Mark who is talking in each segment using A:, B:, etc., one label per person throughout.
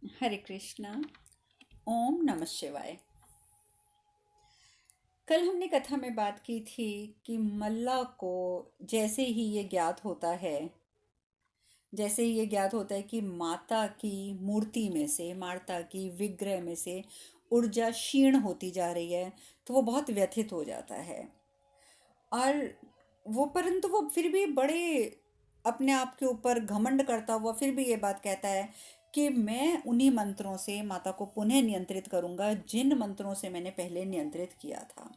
A: हरे कृष्णा। ओम नमः शिवाय। कल हमने कथा में बात की थी कि मल्ला को जैसे ही ये ज्ञात होता है जैसे ही ये ज्ञात होता है कि माता की मूर्ति में से, माता की विग्रह में से ऊर्जा क्षीण होती जा रही है, तो वो बहुत व्यथित हो जाता है। और परंतु वो फिर भी बड़े अपने आप के ऊपर घमंड करता हुआ फिर भी ये बात कहता है कि मैं उन्हीं मंत्रों से माता को पुनः नियंत्रित करूंगा जिन मंत्रों से मैंने पहले नियंत्रित किया था।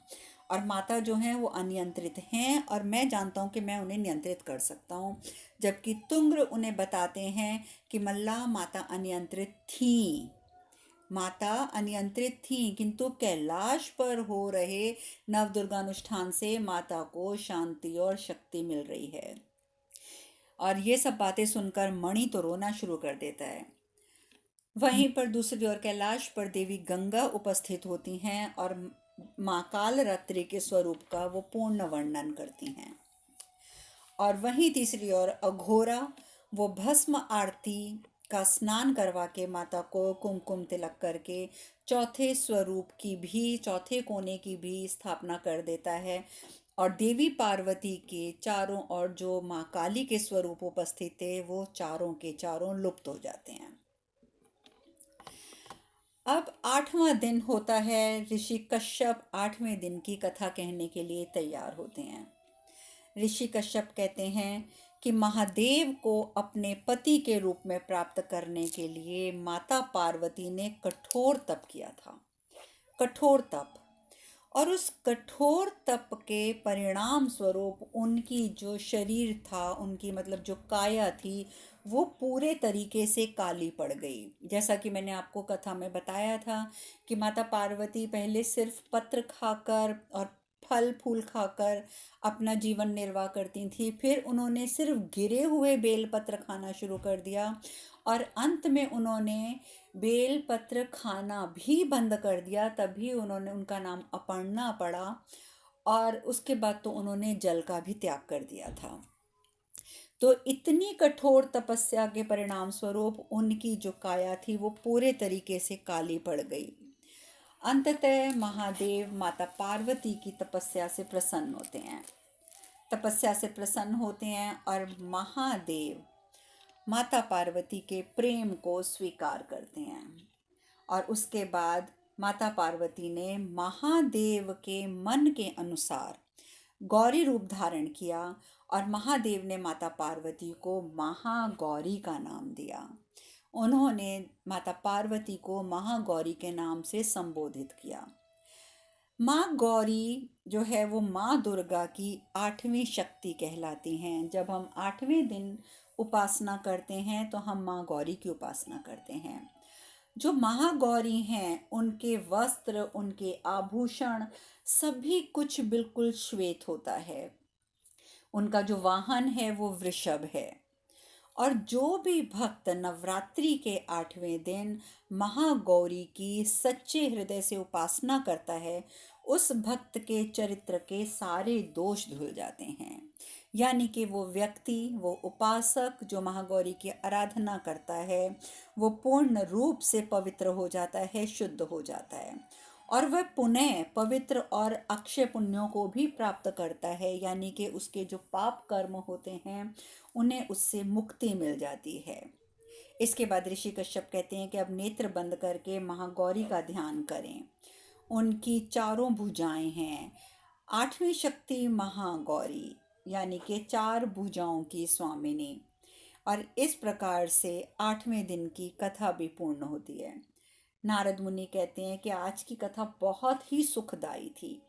A: और माता जो हैं वो अनियंत्रित हैं और मैं जानता हूँ कि मैं उन्हें नियंत्रित कर सकता हूँ। जबकि तुंग्र उन्हें बताते हैं कि मल्ला माता अनियंत्रित थी, माता अनियंत्रित थी, किंतु कैलाश पर हो रहे नवदुर्गानुष्ठान से माता को शांति और शक्ति मिल रही है। और ये सब बातें सुनकर मणि तो रोना शुरू कर देता है। वहीं पर दूसरी ओर कैलाश पर देवी गंगा उपस्थित होती हैं और माँ कालरात्रि के स्वरूप का वो पूर्ण वर्णन करती हैं। और वहीं तीसरी ओर अघोरा वो भस्म आरती का स्नान करवा के माता को कुमकुम तिलक करके चौथे स्वरूप की भी, चौथे कोने की भी स्थापना कर देता है। और देवी पार्वती के चारों ओर जो माँ काली के स्वरूप उपस्थित थे वो चारों के चारों लुप्त हो जाते हैं। अब 8वां दिन होता है। ऋषि कश्यप 8वें दिन की कथा कहने के लिए तैयार होते हैं। ऋषि कश्यप कहते हैं कि महादेव को अपने पति के रूप में प्राप्त करने के लिए माता पार्वती ने कठोर तप किया था। कठोर तप। और उस कठोर तप के परिणाम स्वरूप उनकी जो शरीर था, उनकी मतलब जो काया थी, वो पूरे तरीके से काली पड़ गई। जैसा कि मैंने आपको कथा में बताया था कि माता पार्वती पहले सिर्फ पत्र खाकर और फल फूल खाकर अपना जीवन निर्वाह करती थी, फिर उन्होंने सिर्फ गिरे हुए बेलपत्र खाना शुरू कर दिया और अंत में उन्होंने बेलपत्र खाना भी बंद कर दिया। तभी उन्होंने, उनका नाम अपर्णा पड़ा। और उसके बाद तो उन्होंने जल का भी त्याग कर दिया था। तो इतनी कठोर तपस्या के परिणाम स्वरूप उनकी जो काया थी वो पूरे तरीके से काली पड़ गई। अंततः महादेव माता पार्वती की तपस्या से प्रसन्न होते हैं, तपस्या से प्रसन्न होते हैं और महादेव माता पार्वती के प्रेम को स्वीकार करते हैं। और उसके बाद माता पार्वती ने महादेव के मन के अनुसार गौरी रूप धारण किया और महादेव ने माता पार्वती को महागौरी का नाम दिया। उन्होंने माता पार्वती को महागौरी के नाम से संबोधित किया। माँ गौरी जो है वो माँ दुर्गा की 8वीं शक्ति कहलाती हैं। जब हम 8वें दिन उपासना करते हैं तो हम माँ गौरी की उपासना करते हैं। जो महागौरी हैं उनके वस्त्र, उनके आभूषण, सभी कुछ बिल्कुल श्वेत होता है। उनका जो वाहन है वो वृषभ है। और जो भी भक्त नवरात्रि के 8वें दिन महागौरी की सच्चे हृदय से उपासना करता है, उस भक्त के चरित्र के सारे दोष धुल जाते हैं। यानी कि वो व्यक्ति, वो उपासक जो महागौरी की आराधना करता है, वो पूर्ण रूप से पवित्र हो जाता है, शुद्ध हो जाता है। और वह पुनः पवित्र और अक्षय पुण्यों को भी प्राप्त करता है। यानी कि उसके जो पाप कर्म होते हैं उन्हें उससे मुक्ति मिल जाती है। इसके बाद ऋषि कश्यप कहते हैं कि अब नेत्र बंद करके महागौरी का ध्यान करें। उनकी चारों भुजाएं हैं। 8वीं शक्ति महागौरी, यानी कि 4 भुजाओं की स्वामिनी। और इस प्रकार से 8वें दिन की कथा भी पूर्ण होती है। नारद मुनि कहते हैं कि आज की कथा बहुत ही सुखदाई थी,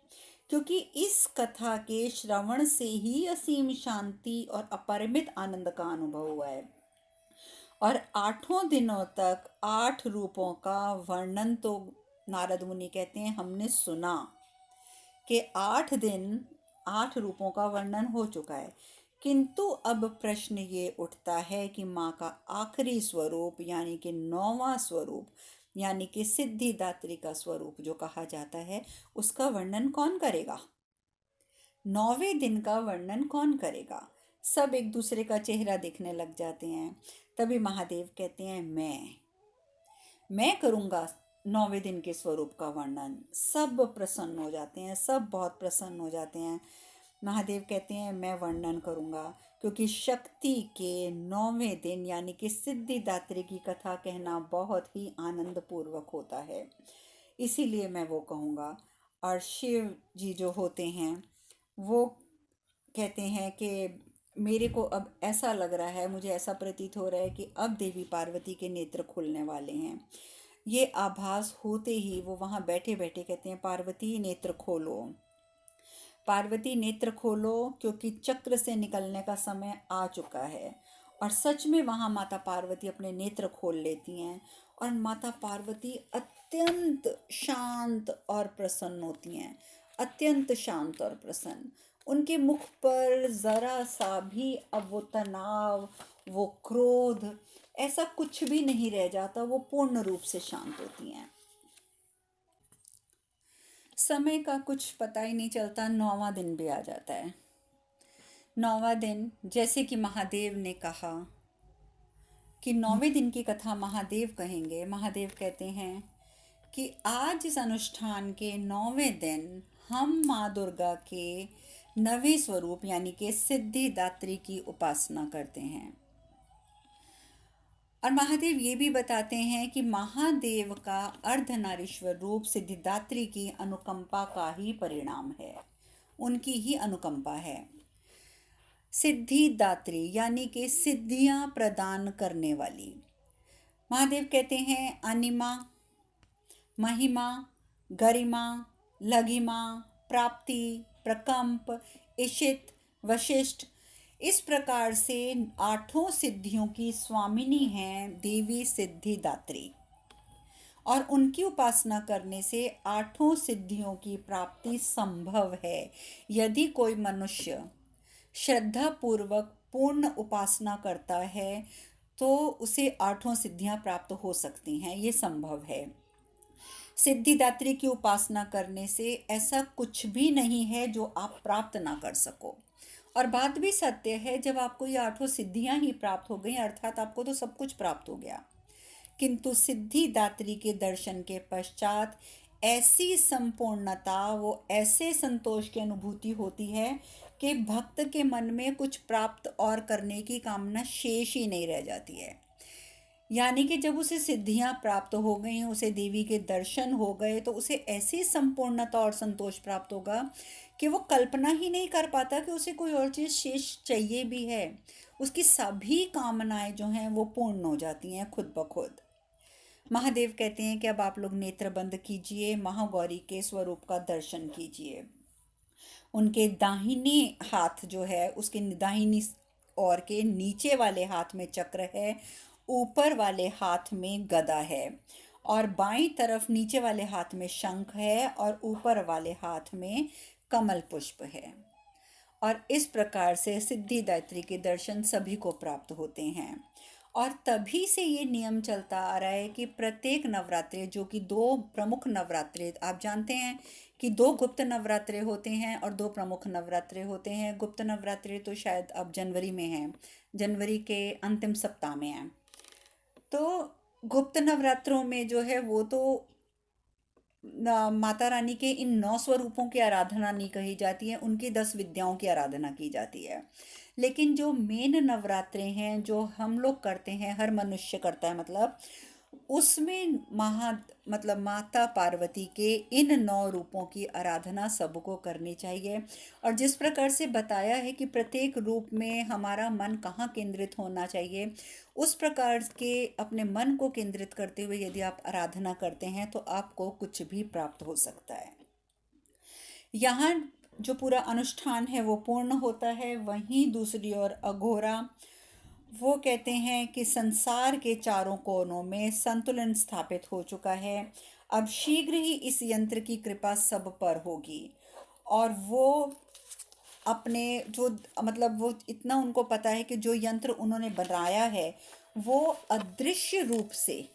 A: क्योंकि इस कथा के श्रवण से ही असीम शांति और अपरिमित आनंद का अनुभव हुआ है। और 8 दिनों तक 8 रूपों का वर्णन तो नारद मुनि कहते हैं हमने सुना कि 8 दिन 8 रूपों का वर्णन हो चुका है। किंतु अब प्रश्न ये उठता है कि माँ का आखिरी स्वरूप यानी कि 9वां स्वरूप, यानी कि सिद्धिदात्री का स्वरूप जो कहा जाता है, उसका वर्णन कौन करेगा? 9वें दिन का वर्णन कौन करेगा? सब एक दूसरे का चेहरा देखने लग जाते हैं। तभी महादेव कहते हैं मैं करूँगा 9वें दिन के स्वरूप का वर्णन। सब प्रसन्न हो जाते हैं, सब बहुत प्रसन्न हो जाते हैं। महादेव कहते हैं मैं वर्णन करूँगा, क्योंकि शक्ति के 9वें दिन यानी कि सिद्धिदात्री की कथा कहना बहुत ही आनंद पूर्वक होता है, इसीलिए मैं वो कहूँगा। और शिव जी जो होते हैं वो कहते हैं कि मेरे को अब ऐसा लग रहा है, मुझे ऐसा प्रतीत हो रहा है कि अब देवी पार्वती के नेत्र खुलने वाले हैं। ये आभास होते ही वो वहाँ बैठे बैठे कहते हैं पार्वती नेत्र खोलो, पार्वती नेत्र खोलो, क्योंकि चक्र से निकलने का समय आ चुका है। और सच में वहाँ माता पार्वती अपने नेत्र खोल लेती हैं और माता पार्वती अत्यंत शांत और प्रसन्न होती हैं, अत्यंत शांत और प्रसन्न। उनके मुख पर ज़रा सा भी अब वो तनाव, वो क्रोध, ऐसा कुछ भी नहीं रह जाता, वो पूर्ण रूप से शांत होती हैं। समय का कुछ पता ही नहीं चलता, 9वां दिन भी आ जाता है। 9वां दिन, जैसे कि महादेव ने कहा कि 9वें दिन की कथा महादेव कहेंगे। महादेव कहते हैं कि आज इस अनुष्ठान के 9वें दिन हम माँ दुर्गा के 9वें स्वरूप यानी कि सिद्धिदात्री की उपासना करते हैं। और महादेव ये भी बताते हैं कि महादेव का अर्धनारीश्वर रूप सिद्धिदात्री की अनुकंपा का ही परिणाम है, उनकी ही अनुकंपा है। सिद्धिदात्री यानी कि सिद्धियां प्रदान करने वाली। महादेव कहते हैं अनिमा, महिमा, गरिमा, लघिमा, प्राप्ति, प्रकंप, इशित, वशिष्ठ, इस प्रकार से 8 सिद्धियों की स्वामिनी हैं देवी सिद्धिदात्री। और उनकी उपासना करने से 8 सिद्धियों की प्राप्ति संभव है। यदि कोई मनुष्य श्रद्धा पूर्वक पूर्ण उपासना करता है तो उसे 8 सिद्धियां प्राप्त हो सकती हैं, ये संभव है। सिद्धिदात्री की उपासना करने से ऐसा कुछ भी नहीं है जो आप प्राप्त ना कर सको। और बात भी सत्य है, जब आपको ये 8 सिद्धियां ही प्राप्त हो गई अर्थात आपको तो सब कुछ प्राप्त हो गया। किंतु सिद्धिदात्री के दर्शन के पश्चात ऐसी संपूर्णता, वो ऐसे संतोष की अनुभूति होती है कि भक्त के मन में कुछ प्राप्त और करने की कामना शेष ही नहीं रह जाती है। यानी कि जब उसे सिद्धियां प्राप्त हो गई, उसे देवी के दर्शन हो गए, तो उसे ऐसी संपूर्णता और संतोष प्राप्त होगा कि वो कल्पना ही नहीं कर पाता कि उसे कोई और चीज़ शेष चाहिए भी है। उसकी सभी कामनाएं जो हैं वो पूर्ण हो जाती हैं खुद ब खुद। महादेव कहते हैं कि अब आप लोग नेत्र बंद कीजिए, महागौरी के स्वरूप का दर्शन कीजिए। उनके दाहिने हाथ जो है, उसके दाहिनी और के नीचे वाले हाथ में चक्र है, ऊपर वाले हाथ में गदा है, और बाईं तरफ नीचे वाले हाथ में शंख है और ऊपर वाले हाथ में कमल पुष्प है। और इस प्रकार से सिद्धिदात्री के दर्शन सभी को प्राप्त होते हैं। और तभी से ये नियम चलता आ रहा है कि प्रत्येक नवरात्रे, जो कि 2 प्रमुख नवरात्रे, आप जानते हैं कि 2 गुप्त नवरात्रे होते हैं और 2 प्रमुख नवरात्रे होते हैं। गुप्त नवरात्रे तो शायद अब जनवरी में हैं, जनवरी के अंतिम सप्ताह में हैं। तो गुप्त नवरात्रों में जो है वो तो माता रानी के इन 9 स्वरूपों की आराधना नहीं कही जाती है, उनकी 10 विद्याओं की आराधना की जाती है। लेकिन जो मेन नवरात्रे हैं, जो हम लोग करते हैं, हर मनुष्य करता है, उसमें माता पार्वती के इन 9 रूपों की आराधना सबको करनी चाहिए। और जिस प्रकार से बताया है कि प्रत्येक रूप में हमारा मन कहाँ केंद्रित होना चाहिए, उस प्रकार के अपने मन को केंद्रित करते हुए यदि आप आराधना करते हैं तो आपको कुछ भी प्राप्त हो सकता है। यहाँ जो पूरा अनुष्ठान है वो पूर्ण होता है। वहीं दूसरी ओर अघोरा, वो कहते हैं कि संसार के चारों कोनों में संतुलन स्थापित हो चुका है, अब शीघ्र ही इस यंत्र की कृपा सब पर होगी। और वो अपने जो वो इतना उनको पता है कि जो यंत्र उन्होंने बनाया है वो अदृश्य रूप से,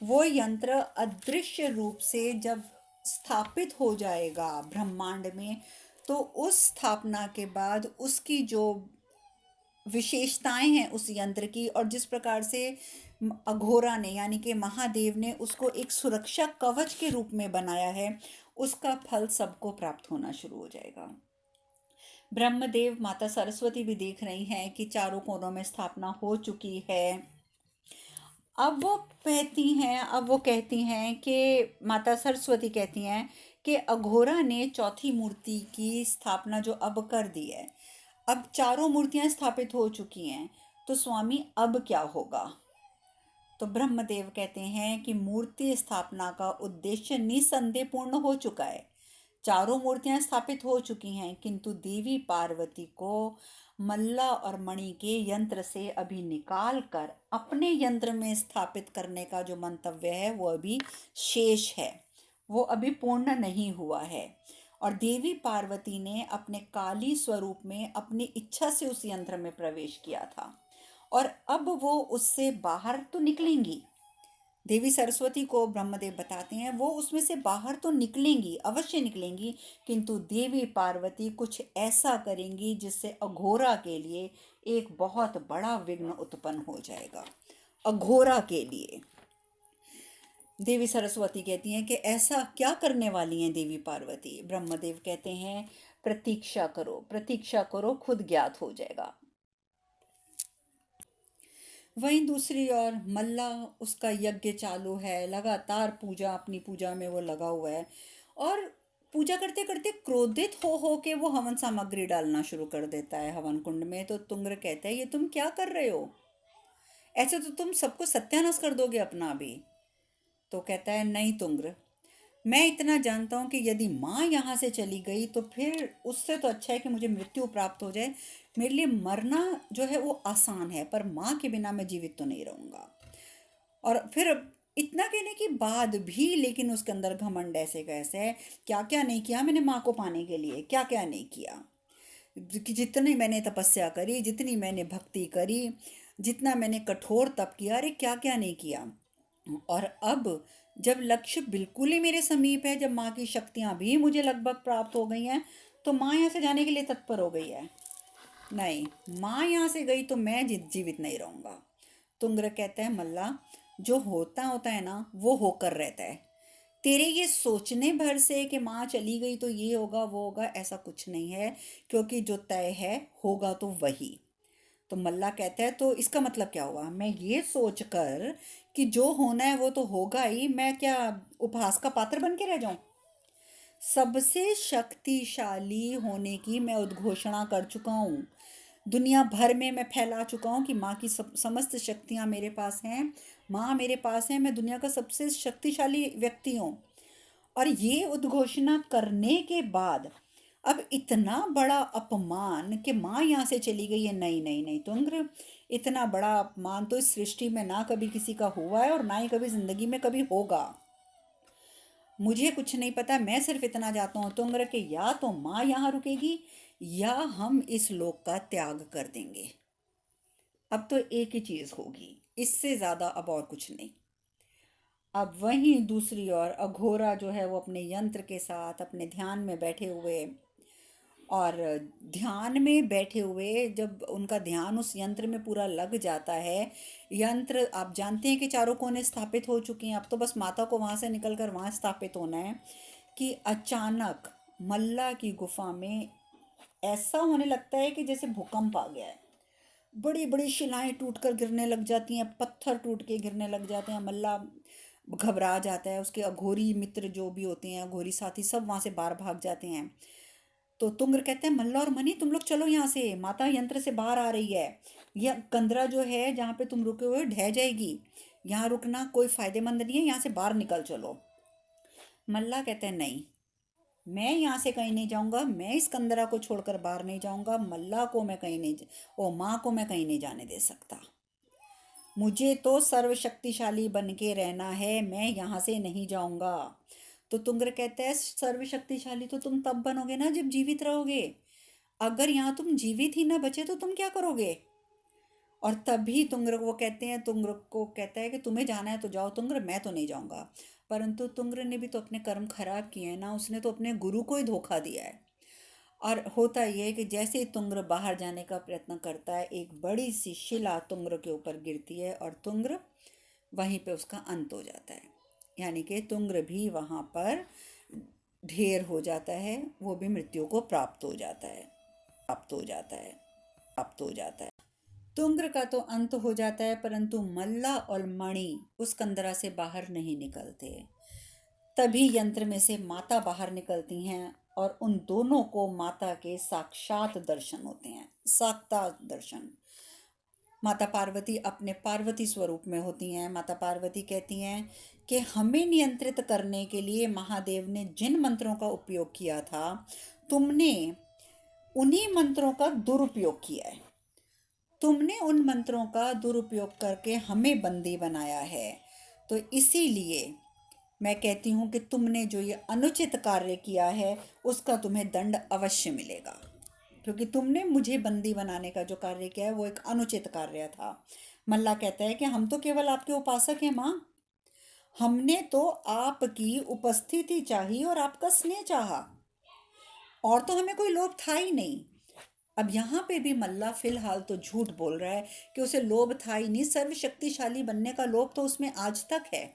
A: वो यंत्र अदृश्य रूप से जब स्थापित हो जाएगा ब्रह्मांड में, तो उस स्थापना के बाद उसकी जो विशेषताएं हैं उस यंत्र की, और जिस प्रकार से अघोरा ने यानी कि महादेव ने उसको एक सुरक्षा कवच के रूप में बनाया है, उसका फल सबको प्राप्त होना शुरू हो जाएगा। ब्रह्मदेव माता सरस्वती भी देख रही हैं कि चारों कोनों में स्थापना हो चुकी है। अब वो कहती हैं कि माता सरस्वती कहती हैं कि अघोरा ने चौथी मूर्ति की स्थापना जो अब कर दी है, अब चारों मूर्तियां स्थापित हो चुकी हैं, तो स्वामी अब क्या होगा। तो ब्रह्मदेव कहते हैं कि मूर्ति स्थापना का उद्देश्य निसंदेह पूर्ण हो चुका है। चारों मूर्तियां स्थापित हो चुकी हैं, किंतु देवी पार्वती को मल्ला और मणि के यंत्र से अभी निकाल कर अपने यंत्र में स्थापित करने का जो मंतव्य है वो अभी शेष है, वो अभी पूर्ण नहीं हुआ है। और देवी पार्वती ने अपने काली स्वरूप में अपनी इच्छा से उस यंत्र में प्रवेश किया था, और अब वो उससे बाहर तो निकलेंगी। देवी सरस्वती को ब्रह्मदेव बताते हैं वो उसमें से बाहर तो निकलेंगी, अवश्य निकलेंगी, किंतु देवी पार्वती कुछ ऐसा करेंगी जिससे अघोरा के लिए एक बहुत बड़ा विघ्न उत्पन्न हो जाएगा। अघोरा के लिए देवी सरस्वती कहती हैं कि ऐसा क्या करने वाली हैं देवी पार्वती। ब्रह्मदेव कहते हैं प्रतीक्षा करो, प्रतीक्षा करो, खुद ज्ञात हो जाएगा। वहीं दूसरी ओर मल्ला, उसका यज्ञ चालू है, लगातार पूजा, अपनी पूजा में वो लगा हुआ है, और पूजा करते करते क्रोधित हो के वो हवन सामग्री डालना शुरू कर देता है हवन कुंड में। तो तुंग्र कहता है ये तुम क्या कर रहे हो, ऐसे तो तुम सबको सत्यानाश कर दोगे अपना भी। तो कहता है नहीं तुंग्र, मैं इतना जानता हूँ कि यदि माँ यहाँ से चली गई तो फिर उससे तो अच्छा है कि मुझे मृत्यु प्राप्त हो जाए। मेरे लिए मरना जो है वो आसान है, पर माँ के बिना मैं जीवित तो नहीं रहूँगा। और फिर इतना कहने के बाद भी लेकिन उसके अंदर घमंड ऐसे कैसे है, क्या क्या नहीं किया मैंने माँ को पाने के लिए, क्या क्या नहीं किया, कि जितनी मैंने तपस्या करी, जितनी मैंने भक्ति करी, जितना मैंने कठोर तप किया, अरे क्या क्या नहीं किया। और अब जब लक्ष्य बिल्कुल ही मेरे समीप है, जब माँ की शक्तियाँ भी मुझे लगभग प्राप्त हो गई हैं, तो माँ यहाँ से जाने के लिए तत्पर हो गई है। नहीं, माँ यहाँ से गई तो मैं जीवित नहीं रहूँगा। तुंग्र कहता है मल्ला, जो होता होता है ना वो होकर रहता है। तेरे ये सोचने भर से कि माँ चली गई तो ये होगा वो होगा, ऐसा कुछ नहीं है, क्योंकि जो तय है होगा तो वही। तो मल्ला कहता है तो इसका मतलब क्या हुआ, मैं ये सोचकर कि जो होना है वो तो होगा ही, मैं क्या उपहास का पात्र बन के रह जाऊं। सबसे शक्तिशाली होने की मैं उद्घोषणा कर चुका हूँ, दुनिया भर में मैं फैला चुका हूँ कि माँ की समस्त शक्तियाँ मेरे पास हैं, माँ मेरे पास है, मैं दुनिया का सबसे शक्तिशाली व्यक्ति हूँ। और ये उद्घोषणा करने के बाद अब इतना बड़ा अपमान कि माँ यहाँ से चली गई है, नहीं नहीं नहीं तुंग्र, इतना बड़ा अपमान तो इस सृष्टि में ना कभी किसी का हुआ है और ना ही कभी जिंदगी में कभी होगा। मुझे कुछ नहीं पता, मैं सिर्फ इतना जानता हूँ तुंग्र कि या तो माँ यहाँ रुकेगी या हम इस लोक का त्याग कर देंगे। अब तो एक ही चीज होगी, इससे ज्यादा अब और कुछ नहीं। अब वहीं दूसरी ओर अघोरा जो है वो अपने यंत्र के साथ अपने ध्यान में बैठे हुए, और ध्यान में बैठे हुए जब उनका ध्यान उस यंत्र में पूरा लग जाता है, यंत्र आप जानते हैं कि चारों कोने स्थापित हो चुके हैं, अब तो बस माता को वहां से निकल कर वहां स्थापित होना है, कि अचानक मल्ला की गुफा में ऐसा होने लगता है कि जैसे भूकंप आ गया है। बड़ी बड़ी शिलाएं टूट कर गिरने लग जाती हैं, पत्थर टूट के गिरने लग जाते हैं, मल्ला घबरा जाता है, उसके अघोरी मित्र जो भी होते हैं, अघोरी साथी सब वहां से बाहर भाग जाते हैं। तो तुंग्र कहते हैं मल्ला और मनी तुम लोग चलो यहाँ से, माता यंत्र से बाहर आ रही है, यह कंदरा जो है जहाँ पे तुम रुके हुए ढह जाएगी, यहाँ रुकना कोई फायदेमंद नहीं है, यहाँ से बाहर निकल चलो। मल्ला कहते हैं नहीं, मैं यहाँ से कहीं नहीं जाऊंगा, मैं इस कंदरा को छोड़कर बाहर नहीं जाऊंगा, मल्ला को मैं कहीं नहीं, ओ माँ को मैं कहीं नहीं जाने दे सकता, मुझे तो सर्वशक्तिशाली बन के रहना है, मैं यहाँ से नहीं जाऊंगा। तो तुंग्र कहता है सर्वशक्तिशाली तो तुम तब बनोगे ना जब जीवित रहोगे, अगर यहाँ तुम जीवित ही ना बचे तो तुम क्या करोगे। और तभी तुंग्र वो कहते हैं, तुंग्र को कहता है कि तुम्हें जाना है तो जाओ तुंग्र, मैं तो नहीं जाऊंगा। परंतु तुंग्र ने भी तो अपने कर्म खराब किए हैं ना, उसने तो अपने गुरु को ही धोखा दिया है। और होता यह है कि जैसे ही तुंग्र बाहर जाने का प्रयत्न करता है, एक बड़ी सी शिला तुंग्र के ऊपर गिरती है और तुंग्र वहीं पे उसका अंत हो जाता है। यानी कि तुंग्र भी वहाँ पर ढेर हो जाता है, वो भी मृत्यु को प्राप्त हो जाता है, प्राप्त हो जाता है, प्राप्त हो जाता है। तुंग्र का तो अंत हो जाता है, परंतु मल्ला और मणि उस कंदरा से बाहर नहीं निकलते। तभी यंत्र में से माता बाहर निकलती हैं और उन दोनों को माता के साक्षात दर्शन होते हैं, साक्षात दर्शन। माता पार्वती अपने पार्वती स्वरूप में होती हैं। माता पार्वती कहती हैं कि हमें नियंत्रित करने के लिए महादेव ने जिन मंत्रों का उपयोग किया था, तुमने उन्हीं मंत्रों का दुरुपयोग किया है। तुमने उन मंत्रों का दुरुपयोग करके हमें बंदी बनाया है। तो इसीलिए मैं कहती हूँ कि तुमने जो ये अनुचित कार्य किया है, उसका तुम्हें दंड अवश्य मिलेगा, क्योंकि तुमने मुझे बंदी बनाने का जो कार्य किया है वो एक अनुचित कार्य था। मल्ला कहता है कि हम तो केवल आपके उपासक हैं माँ, हमने तो आपकी उपस्थिति चाहिए और आपका स्नेह चाहा, और तो हमें कोई लोभ था ही नहीं। अब यहाँ पे भी मल्ला फिलहाल तो झूठ बोल रहा है कि उसे लोभ था ही नहीं, सर्वशक्तिशाली बनने का लोभ तो उसमें आज तक है।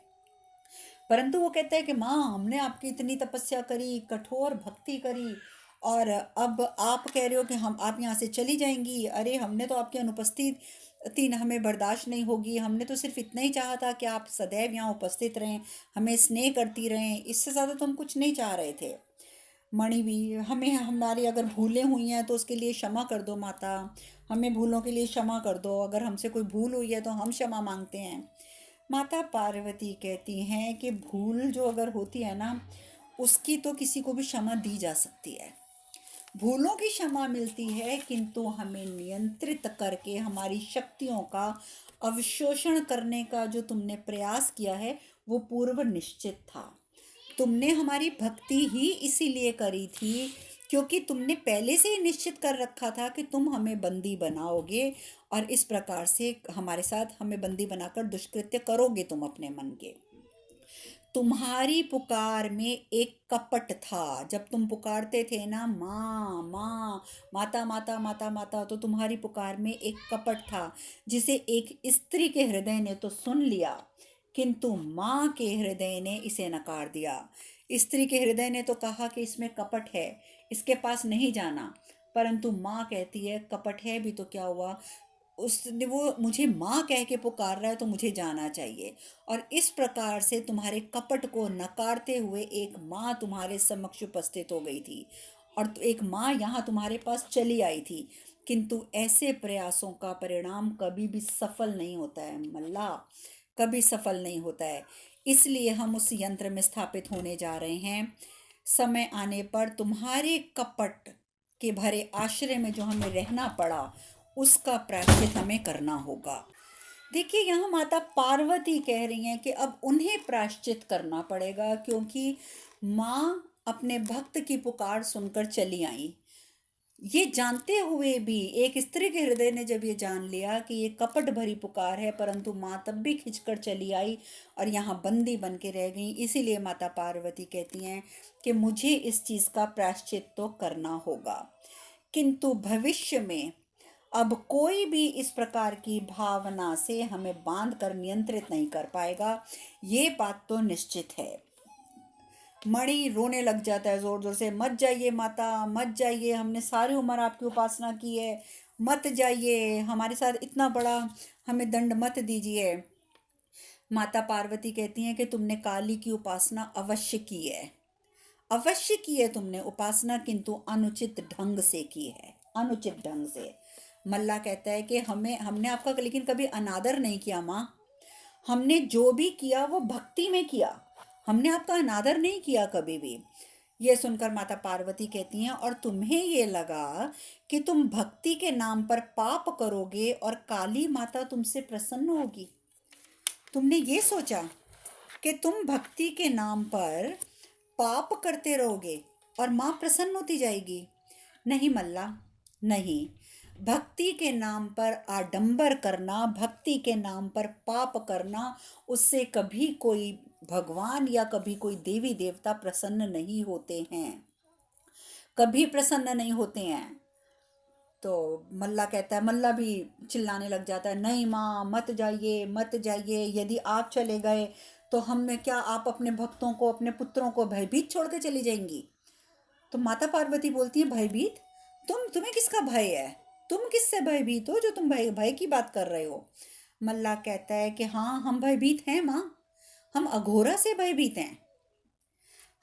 A: परंतु वो कहता है कि माँ, हमने आपकी इतनी तपस्या करी, कठोर भक्ति करी, और अब आप कह रहे हो कि हम आप यहाँ से चली जाएंगी। अरे हमने तो आपकी अनुपस्थिति हमें बर्दाश्त नहीं होगी। हमने तो सिर्फ इतना ही चाहा था कि आप सदैव यहाँ उपस्थित रहें, हमें स्नेह करती रहें, इससे ज़्यादा तो हम कुछ नहीं चाह रहे थे। मणि भी, हमें हमारी अगर भूलें हुई हैं तो उसके लिए क्षमा कर दो माता, हमें भूलों के लिए क्षमा कर दो, अगर हमसे कोई भूल हुई है तो हम क्षमा मांगते हैं। माता पार्वती कहती हैं कि भूल जो अगर होती है ना, उसकी तो किसी को भी क्षमा दी जा सकती है, भूलों की क्षमा मिलती है, किंतु हमें नियंत्रित करके हमारी शक्तियों का अवशोषण करने का जो तुमने प्रयास किया है वो पूर्व निश्चित था। तुमने हमारी भक्ति ही इसीलिए करी थी क्योंकि तुमने पहले से ही निश्चित कर रखा था कि तुम हमें बंदी बनाओगे, और इस प्रकार से हमारे साथ हमें बंदी बनाकर दुष्कृत्य करोगे तुम अपने मन के। तुम्हारी पुकार में एक कपट था। जब तुम पुकारते थे ना माँ माँ, माता माता माता माता, तो तुम्हारी पुकार में एक कपट था जिसे एक स्त्री के हृदय ने तो सुन लिया, किंतु माँ के हृदय ने इसे नकार दिया। स्त्री के हृदय ने तो कहा कि इसमें कपट है, इसके पास नहीं जाना, परंतु माँ कहती है कपट है भी तो क्या हुआ, उसने वो मुझे माँ कह के पुकार रहा है तो मुझे जाना चाहिए। और इस प्रकार से तुम्हारे कपट को नकारते हुए एक माँ तुम्हारे समक्ष उपस्थित हो गई थी, और एक माँ यहाँ तुम्हारे पास चली आई थी। किंतु ऐसे प्रयासों का परिणाम कभी भी सफल नहीं होता है मल्ला, कभी सफल नहीं होता है। इसलिए हम उस यंत्र में स्थापित होने जा रहे हैं। समय आने पर तुम्हारे कपट के भरे आश्रय में जो हमें रहना पड़ा, उसका प्रायश्चित हमें करना होगा। देखिए, यहाँ माता पार्वती कह रही हैं कि अब उन्हें प्रायश्चित करना पड़ेगा, क्योंकि माँ अपने भक्त की पुकार सुनकर चली आई। ये जानते हुए भी एक स्त्री के हृदय ने जब ये जान लिया कि ये कपट भरी पुकार है, परंतु माँ तब भी खिंचकर चली आई और यहाँ बंदी बन के रह गई। इसीलिए माता पार्वती कहती हैं कि मुझे इस चीज़ का प्रायश्चित तो करना होगा, किंतु भविष्य में अब कोई भी इस प्रकार की भावना से हमें बांध कर नियंत्रित नहीं कर पाएगा, ये बात तो निश्चित है। मणि रोने लग जाता है जोर जोर से, मत जाइए माता, मत जाइए, हमने सारी उम्र आपकी उपासना की है, मत जाइए, हमारे साथ इतना बड़ा हमें दंड मत दीजिए। माता पार्वती कहती हैं कि तुमने काली की उपासना अवश्य की है, अवश्य की है तुमने उपासना, किंतु अनुचित ढंग से की है, अनुचित ढंग से। मल्ला कहता है कि हमने आपका लेकिन कभी अनादर नहीं किया माँ, हमने जो भी किया वो भक्ति में किया, हमने आपका अनादर नहीं किया कभी भी। ये सुनकर माता पार्वती कहती हैं, और तुम्हें ये लगा कि तुम भक्ति के नाम पर पाप करोगे और काली माता तुमसे प्रसन्न होगी। तुमने ये सोचा कि तुम भक्ति के नाम पर पाप करते रहोगे और माँ प्रसन्न होती जाएगी। नहीं मल्ला, नहीं। भक्ति के नाम पर आडंबर करना, भक्ति के नाम पर पाप करना, उससे कभी कोई भगवान या कभी कोई देवी देवता प्रसन्न नहीं होते हैं, कभी प्रसन्न नहीं होते हैं। तो मल्ला कहता है, मल्ला भी चिल्लाने लग जाता है, नहीं माँ मत जाइए मत जाइए, यदि आप चले गए तो हमें क्या, आप अपने भक्तों को अपने पुत्रों को भयभीत छोड़ के चली जाएंगी। तो माता पार्वती बोलती है, भयभीत? तुम्हें किसका भय है? तुम किससे भयभीत हो जो तुम भय भय की बात कर रहे हो? मल्ला कहता है कि हाँ हम भयभीत हैं माँ, हम अघोरा से भयभीत हैं,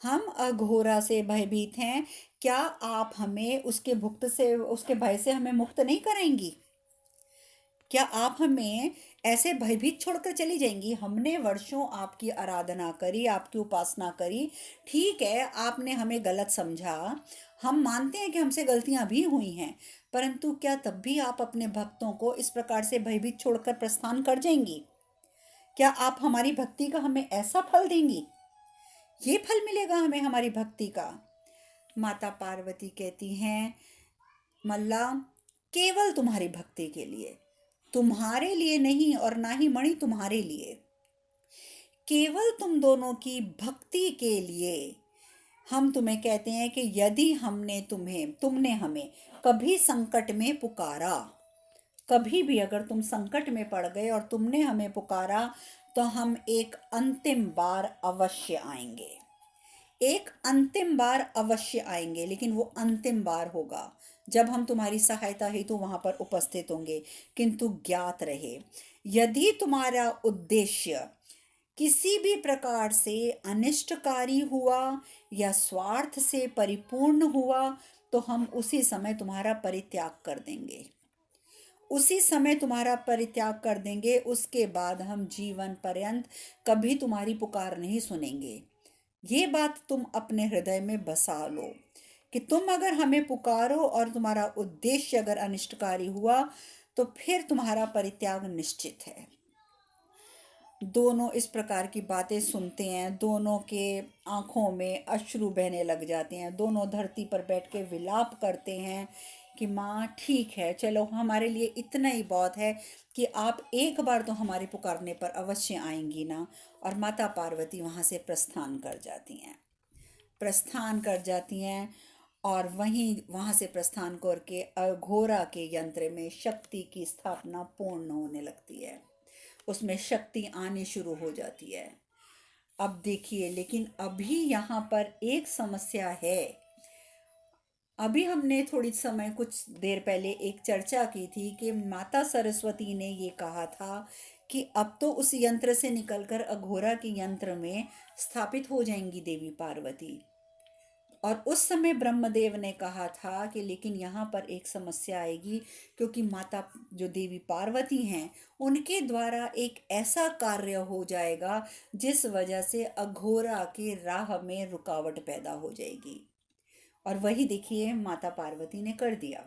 A: हम अघोरा से भयभीत हैं। क्या आप हमें उसके भुक्त से, उसके भय से हमें मुक्त नहीं कराएंगी? क्या आप हमें ऐसे भयभीत छोड़कर चली जाएंगी? हमने वर्षों आपकी आराधना करी, आपकी उपासना करी, ठीक है आपने हमें गलत समझा, हम मानते हैं कि हमसे गलतियां भी हुई हैं, परंतु क्या तब भी आप अपने भक्तों को इस प्रकार से भयभीत छोड़कर प्रस्थान कर जाएंगी? क्या आप हमारी भक्ति का हमें ऐसा फल देंगी? ये फल मिलेगा हमें हमारी भक्ति का? माता पार्वती कहती हैं, मल्ला केवल तुम्हारी भक्ति के लिए, तुम्हारे लिए नहीं और ना ही मणि तुम्हारे लिए, केवल तुम दोनों की भक्ति के लिए हम तुम्हें कहते हैं कि यदि तुमने हमें कभी संकट में पुकारा, कभी भी अगर तुम संकट में पड़ गए और तुमने हमें पुकारा, तो हम एक अंतिम बार अवश्य आएंगे, एक अंतिम बार अवश्य आएंगे, लेकिन वो अंतिम बार होगा जब हम तुम्हारी सहायता हेतु वहां पर उपस्थित होंगे। किंतु ज्ञात रहे, यदि तुम्हारा उद्देश्य किसी भी प्रकार से अनिष्टकारी हुआ या स्वार्थ से परिपूर्ण हुआ, तो हम उसी समय तुम्हारा परित्याग कर देंगे, उसी समय तुम्हारा परित्याग कर देंगे। उसके बाद हम जीवन पर्यंत कभी तुम्हारी पुकार नहीं सुनेंगे। ये बात तुम अपने हृदय में बसा लो कि तुम अगर हमें पुकारो और तुम्हारा उद्देश्य अगर अनिष्टकारी हुआ, तो फिर तुम्हारा परित्याग निश्चित है। दोनों इस प्रकार की बातें सुनते हैं, दोनों के आंखों में अश्रु बहने लग जाते हैं, दोनों धरती पर बैठ के विलाप करते हैं कि माँ ठीक है, चलो हमारे लिए इतना ही बहुत है कि आप एक बार तो हमारे पुकारने पर अवश्य आएंगी ना। और माता पार्वती वहाँ से प्रस्थान कर जाती हैं, प्रस्थान कर जाती हैं। और वहाँ से प्रस्थान करके अघोरा के यंत्र में शक्ति की स्थापना पूर्ण होने लगती है, उसमें शक्ति आनी शुरू हो जाती है। अब देखिए, लेकिन अभी यहाँ पर एक समस्या है। अभी हमने थोड़ी समय कुछ देर पहले एक चर्चा की थी कि माता सरस्वती ने ये कहा था कि अब तो उस यंत्र से निकलकर अघोरा के यंत्र में स्थापित हो जाएंगी देवी पार्वती। और उस समय ब्रह्मदेव ने कहा था कि लेकिन यहाँ पर एक समस्या आएगी, क्योंकि माता जो देवी पार्वती हैं उनके द्वारा एक ऐसा कार्य हो जाएगा जिस वजह से अघोरा के राह में रुकावट पैदा हो जाएगी। और वही देखिए माता पार्वती ने कर दिया।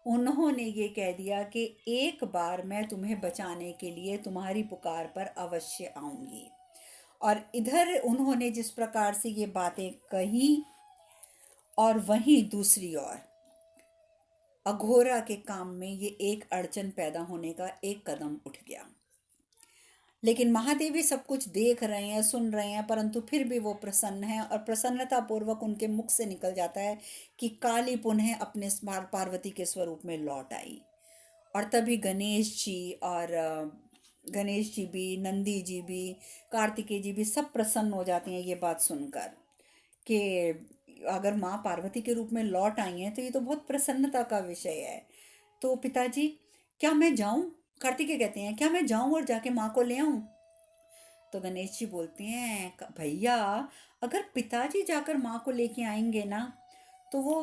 A: उन्होंने ये कह दिया कि एक बार मैं तुम्हें बचाने के लिए तुम्हारी पुकार पर अवश्य आऊंगी। और इधर उन्होंने जिस प्रकार से ये बातें कही, और वहीं दूसरी ओर अघोरा के काम में ये एक अड़चन पैदा होने का एक कदम उठ गया। लेकिन महादेवी सब कुछ देख रहे हैं, सुन रहे हैं, परंतु फिर भी वो प्रसन्न है, और प्रसन्नता पूर्वक उनके मुख से निकल जाता है कि काली पुनः अपने पार्वती के स्वरूप में लौट आई। और तभी गणेश जी भी, नंदी जी भी, कार्तिकेय जी भी सब प्रसन्न हो जाते हैं ये बात सुनकर कि अगर माँ पार्वती के रूप में लौट आई हैं तो ये तो बहुत प्रसन्नता का विषय है। तो पिताजी क्या मैं जाऊं? कार्तिकेय कहते हैं, क्या मैं जाऊं और जाके माँ को ले आऊं? तो गणेश जी बोलते हैं, भैया अगर पिताजी जाकर माँ को लेके आएंगे ना तो वो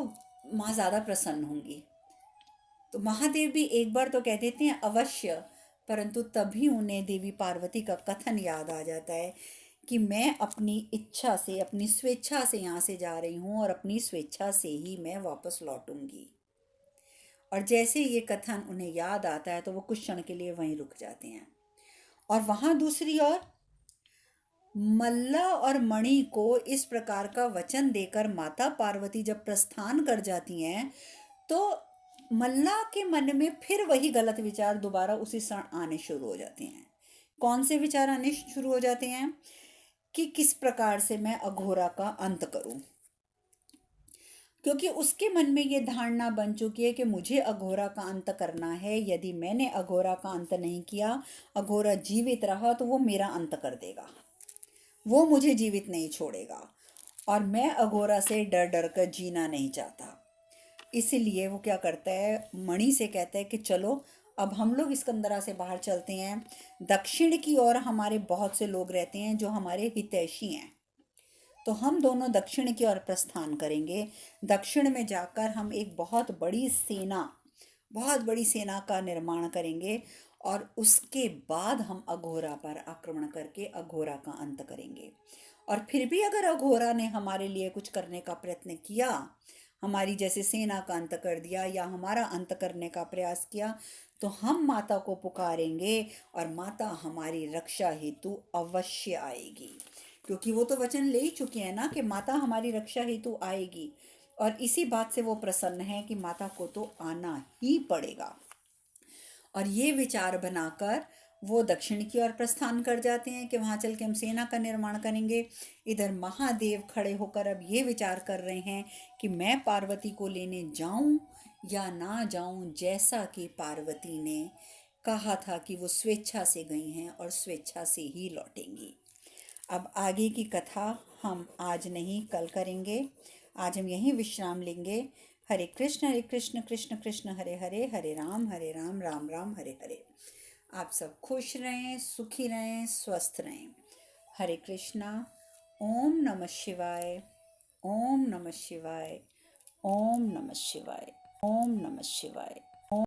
A: माँ ज़्यादा प्रसन्न होंगी। तो महादेव भी एक बार तो कह देते हैं अवश्य, परंतु तभी उन्हें देवी पार्वती का कथन याद आ जाता है कि मैं अपनी इच्छा से, अपनी स्वेच्छा से यहाँ से जा रही हूँ और अपनी स्वेच्छा से ही मैं वापस लौटूंगी। और जैसे ये कथन उन्हें याद आता है तो वो कुछ क्षण के लिए वहीं रुक जाते हैं। और वहां दूसरी ओर मल्ला और मणि को इस प्रकार का वचन देकर माता पार्वती जब प्रस्थान कर जाती हैं, तो मल्ला के मन में फिर वही गलत विचार दोबारा उसी क्षण आने शुरू हो जाते हैं। कौन से विचार आने शुरू हो जाते हैं? कि किस प्रकार से मैं अघोरा का अंत करूं, क्योंकि उसके मन में ये धारणा बन चुकी है कि मुझे अघोरा का अंत करना है। यदि मैंने अघोरा का अंत नहीं किया, अघोरा जीवित रहा, तो वो मेरा अंत कर देगा, वो मुझे जीवित नहीं छोड़ेगा। और मैं अघोरा से डर डर कर जीना नहीं चाहता। इसीलिए वो क्या करता है, मणि से कहता है कि चलो अब हम लोग स्कंदरा से बाहर चलते हैं। दक्षिण की ओर हमारे बहुत से लोग रहते हैं जो हमारे हितैषी हैं, तो हम दोनों दक्षिण की ओर प्रस्थान करेंगे। दक्षिण में जाकर हम एक बहुत बड़ी सेना का निर्माण करेंगे, और उसके बाद हम अघोरा पर आक्रमण करके अघोरा का अंत करेंगे। और फिर भी अगर अघोरा ने हमारे लिए कुछ करने का प्रयत्न किया, हमारी जैसे सेना का अंत कर दिया या हमारा अंत करने का प्रयास किया, तो हम माता को पुकारेंगे और माता हमारी रक्षा हेतु अवश्य आएगी। क्योंकि वो तो वचन ले ही चुके हैं ना कि माता हमारी रक्षा हेतु आएगी, और इसी बात से वो प्रसन्न है कि माता को तो आना ही पड़ेगा। और ये विचार बनाकर वो दक्षिण की ओर प्रस्थान कर जाते हैं कि वहाँ चल के हम सेना का निर्माण करेंगे। इधर महादेव खड़े होकर अब ये विचार कर रहे हैं कि मैं पार्वती को लेने जाऊं या ना जाऊं, जैसा कि पार्वती ने कहा था कि वो स्वेच्छा से गई हैं और स्वेच्छा से ही लौटेंगी। अब आगे की कथा हम आज नहीं कल करेंगे। आज हम यहीं विश्राम लेंगे। हरे कृष्ण कृष्ण कृष्ण हरे हरे, हरे राम राम राम हरे हरे। आप सब खुश रहें, सुखी रहें, स्वस्थ रहें। हरे कृष्णा। ओम नमः शिवाय, ओम नमः शिवाय, ओम नमः शिवाय, ओम नमः शिवाय।